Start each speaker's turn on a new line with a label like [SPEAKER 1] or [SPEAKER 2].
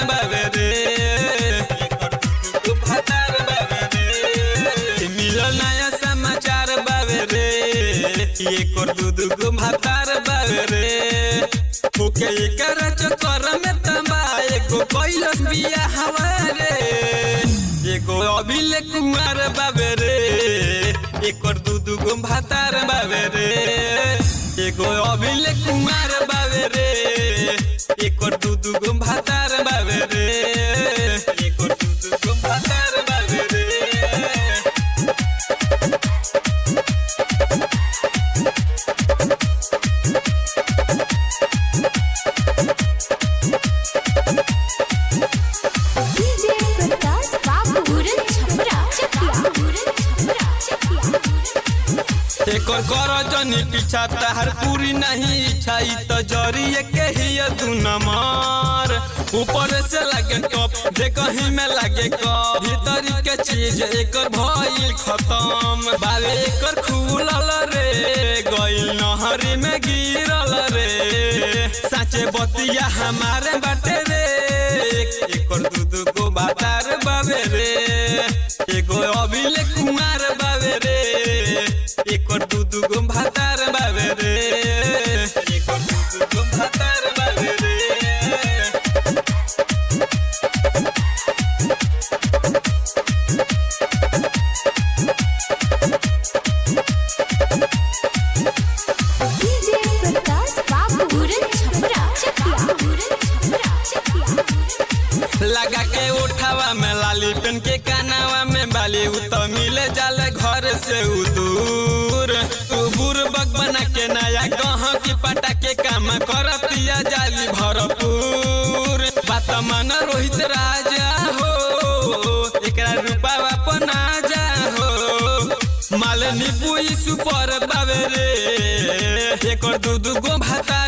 [SPEAKER 1] बाबे रे मिलल नया समाचार बाबे रे एक और दू भातार बाबे रे ओके एकर चक्कर में तंबा एगो कैलस बिया हमारे एगो अभिले कुमार बाबे रे एक और दू भातार बाबे रे एगो अभिले कुमार बाबे रे एक और दू भातार बाबे रे एक और दू भातार बाबे रे एक कर जनी पीछा तहर पूरी नहीं इच्छा तो जरिए के ही दू नंबर ऊपर से लगे टॉप जे कहीं में लगे कप भीतर के चीज एक भइल खत्म बाबे एक खुलल रे गइल नहरी में गिरल रे साचे बतिया हमारे बाटे रे एक दू को भातार बाबे रे एगो अभिले कुमार बाबे रे एक और दू भातार बाबे रे एक और दू भातार बाबे रे लगा के उठावा में लाली पेन के कानावा में बाली तो मिले जाले घर से दूर बुरबक बना के नया गह की पटा के काम कर पिया जाली भरपूर बात मन रोहित राजा हो एकरा रूपावा पना जा हो माल नीबू सुपर बाबे रे एक और दू भाता